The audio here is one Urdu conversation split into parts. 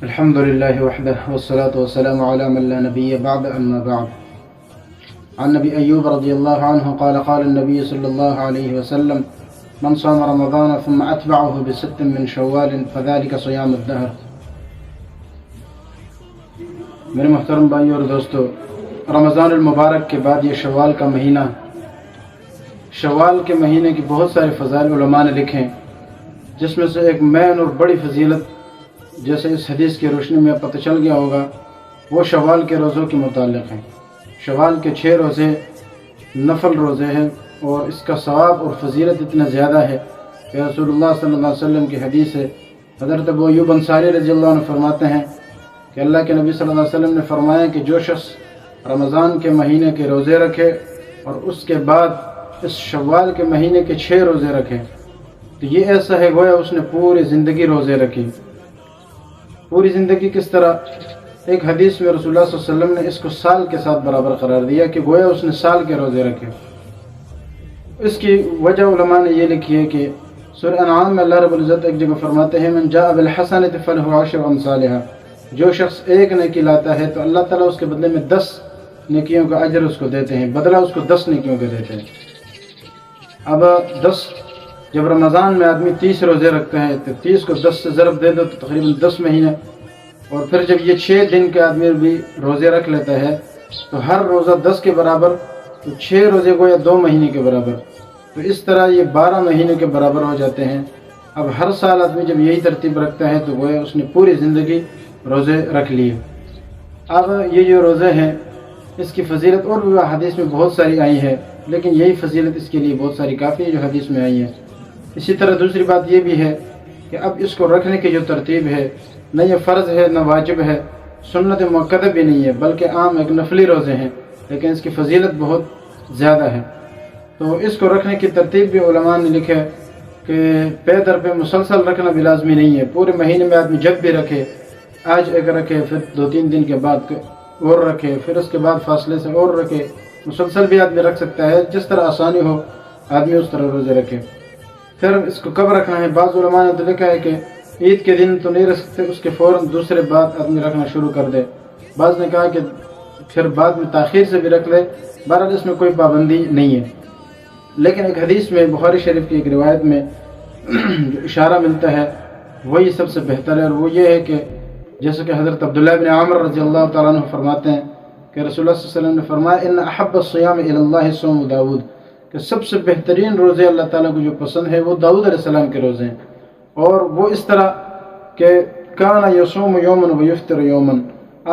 الحمد لله وحده والصلاة والسلام على من لا نبي بعد أما بعد. عن نبي أيوب رضي الله عنه قال قال النبي صلى الله عليه وسلم من صام رمضان ثم أتبعه بست من شوال فذلك صيام الدهر. میرے محترم بھائیو اور دوستو، رمضان المبارک کے بعد یہ شوال کا مہینہ، شوال کے مہینے کی بہت سارے فضائل علماء نے لکھے، جس میں سے ایک مین اور بڑی فضیلت جیسے اس حدیث کی روشنی میں پتہ چل گیا ہوگا، وہ شوال کے روزوں کے متعلق ہیں۔ شوال کے 6 روزے نفل روزے ہیں اور اس کا ثواب اور فضیلت اتنا زیادہ ہے کہ رسول اللہ صلی اللہ علیہ وسلم کی حدیث ہے۔ حضرت ابو ایوب انصاری رضی اللہ عنہ فرماتے ہیں کہ اللہ کے نبی صلی اللہ علیہ وسلم نے فرمایا کہ جو شخص رمضان کے مہینے کے روزے رکھے اور اس کے بعد اس شوال کے مہینے کے 6 روزے رکھے تو یہ ایسا ہے گویا اس نے پوری زندگی روزے رکھی۔ پوری زندگی کس طرح؟ ایک حدیث میں رسول اللہ صلی اللہ علیہ وسلم نے اس کو سال کے ساتھ برابر قرار دیا کہ گویا اس نے سال کے روزے رکھے۔ اس کی وجہ علماء نے یہ لکھی ہے کہ سورہ انعام میں اللہ رب العزت ایک جگہ فرماتے ہیں من جاء بالحسنۃ فلہ عشر امثالھا، جو شخص ایک نیکی لاتا ہے تو اللہ تعالیٰ اس کے بدلے میں 10 نیکیوں کا اجر اس کو دیتے ہیں، بدلہ اس کو 10 نیکیوں کا دیتے ہیں۔ اب 10 جب رمضان میں آدمی 30 روزے رکھتا ہے تو 30 کو 10 سے ضرب دے دو تو تقریباً 10 مہینے، اور پھر جب یہ 6 دن کے آدمی بھی روزے رکھ لیتا ہے تو ہر روزہ 10 کے برابر، تو 6 روزے کو یا 2 مہینے کے برابر، تو اس طرح یہ 12 مہینے کے برابر ہو جاتے ہیں۔ اب ہر سال آدمی جب یہی ترتیب رکھتا ہے تو گویا اس نے پوری زندگی روزے رکھ لیے۔ اب یہ جو روزے ہیں اس کی فضیلت اور بھی حدیث میں بہت ساری آئی ہے، لیکن یہی فضیلت اس کے لیے بہت ساری کافی ہے جو حدیث میں آئی ہے۔ اسی طرح دوسری بات یہ بھی ہے کہ اب اس کو رکھنے کی جو ترتیب ہے، نہ یہ فرض ہے نہ واجب ہے، سنت مؤکدہ بھی نہیں ہے، بلکہ عام ایک نفلی روزے ہیں، لیکن اس کی فضیلت بہت زیادہ ہے۔ تو اس کو رکھنے کی ترتیب بھی علماء نے لکھا ہے کہ پے در پہ مسلسل رکھنا بھی لازمی نہیں ہے۔ پورے مہینے میں آدمی جب بھی رکھے، آج ایک رکھے، پھر 2-3 دن کے بعد اور رکھے، پھر اس کے بعد فاصلے سے اور رکھے، مسلسل بھی آدمی رکھ سکتا ہے، جس طرح آسانی ہو آدمی اس طرح روزے رکھے۔ پھر اس کو کب رکھنا ہے؟ بعض علماء نے تو لکھا ہے کہ عید کے دن تو نہیں رکھ سکتے، اس کے فوراً دوسرے بعد آدمی رکھنا شروع کر دے۔ بعض نے کہا کہ پھر بعد میں تاخیر سے بھی رکھ لے، بہرحال اس میں کوئی پابندی نہیں ہے۔ لیکن ایک حدیث میں بخاری شریف کی ایک روایت میں جو اشارہ ملتا ہے وہی سب سے بہتر ہے، اور وہ یہ ہے کہ جیسے کہ حضرت عبداللہ بن عامر رضی اللہ تعالیٰ عنہ فرماتے ہیں کہ رسول اللہ صلی اللہ علیہ وسلم نے فرمایا ان احب الصیام الی اللہ صوم داؤد، کہ سب سے بہترین روزے اللہ تعالیٰ کو جو پسند ہے وہ داؤد علیہ السلام کے روزے ہیں، اور وہ اس طرح کہ کان یصوم یوما ویفطر یوما،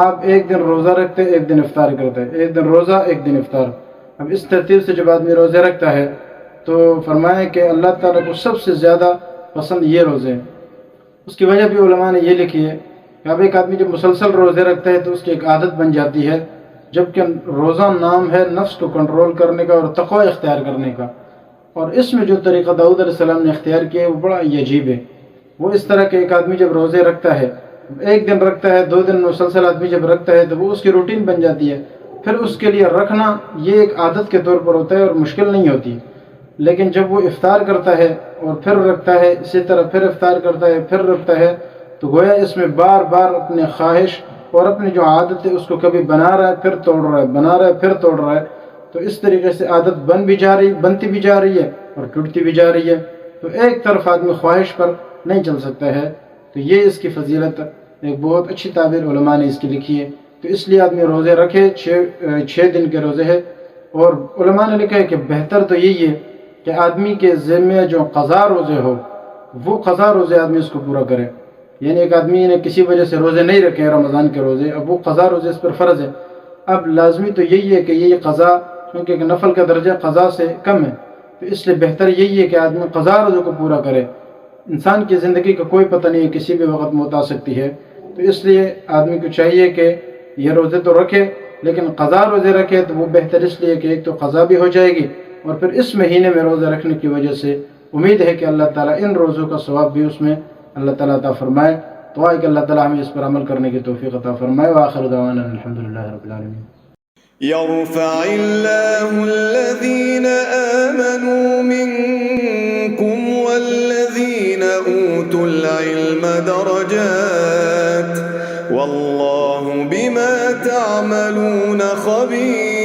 آپ ایک دن روزہ رکھتے ایک دن افطار کرتے، ایک دن روزہ ایک دن افطار۔ اب اس ترتیب سے جب آدمی روزے رکھتا ہے تو فرمایا کہ اللہ تعالیٰ کو سب سے زیادہ پسند یہ روزے ہیں۔ اس کی وجہ بھی علماء نے یہ لکھی ہے کہ اب ایک آدمی جب مسلسل روزے رکھتا ہے تو اس کی ایک عادت بن جاتی ہے، جبکہ روزہ نام ہے نفس کو کنٹرول کرنے کا اور تقوی اختیار کرنے کا، اور اس میں جو طریقہ داؤد علیہ السلام نے اختیار کیا ہے وہ بڑا عجیب ہے۔ وہ اس طرح کہ ایک آدمی جب روزے رکھتا ہے، ایک دن رکھتا ہے، 2 دن مسلسل آدمی جب رکھتا ہے تو وہ اس کی روٹین بن جاتی ہے، پھر اس کے لیے رکھنا یہ ایک عادت کے طور پر ہوتا ہے اور مشکل نہیں ہوتی۔ لیکن جب وہ افطار کرتا ہے اور پھر رکھتا ہے، اسی طرح پھر افطار کرتا ہے پھر رکھتا ہے، تو گویا اس میں بار بار اپنے خواہش اور اپنی جو عادت ہے اس کو کبھی بنا رہا ہے پھر توڑ رہا ہے، بنا رہا ہے پھر توڑ رہا ہے، تو اس طریقے سے عادت بنتی بھی جا رہی ہے اور ٹوٹتی بھی جا رہی ہے، تو ایک طرف آدمی خواہش پر نہیں چل سکتا ہے۔ تو یہ اس کی فضیلت ایک بہت اچھی تعبیر علماء نے اس کی لکھی ہے۔ تو اس لیے آدمی روزے رکھے، 6 دن کے روزے ہے، اور علماء نے لکھا ہے کہ بہتر تو یہی ہے کہ آدمی کے ذمے جو قضا روزے ہو وہ قضا روزے آدمی اس کو پورا کرے۔ یعنی ایک آدمی نے کسی وجہ سے روزے نہیں رکھے رمضان کے روزے، اب وہ قضا روزے اس پر فرض ہے، اب لازمی تو یہی ہے کہ یہ قضا، کیونکہ ایک نفل کا درجہ قضا سے کم ہے، تو اس لیے بہتر یہی ہے کہ آدمی قضا روزے کو پورا کرے۔ انسان کی زندگی کا کوئی پتہ نہیں ہے، کسی بھی وقت موت آ سکتی ہے، تو اس لیے آدمی کو چاہیے کہ یہ روزے تو رکھے لیکن قضا روزے رکھے، تو وہ بہتر اس لیے کہ ایک تو قضا بھی ہو جائے گی، اور پھر اس مہینے میں روزہ رکھنے کی وجہ سے امید ہے کہ اللہ تعالیٰ ان روزوں کا ثواب بھی اس میں اللہ تعالیٰ عطا فرمائے۔ دعا ہے کہ اللہ تعالیٰ ہمیں اس پر عمل کرنے کی توفیق عطا فرمائے۔ وآخر دعوانا الحمدللہ رب العالمین۔ يرفع الله الذين آمنوا منكم والذين أوتوا العلم درجات والله بما تعملون خبير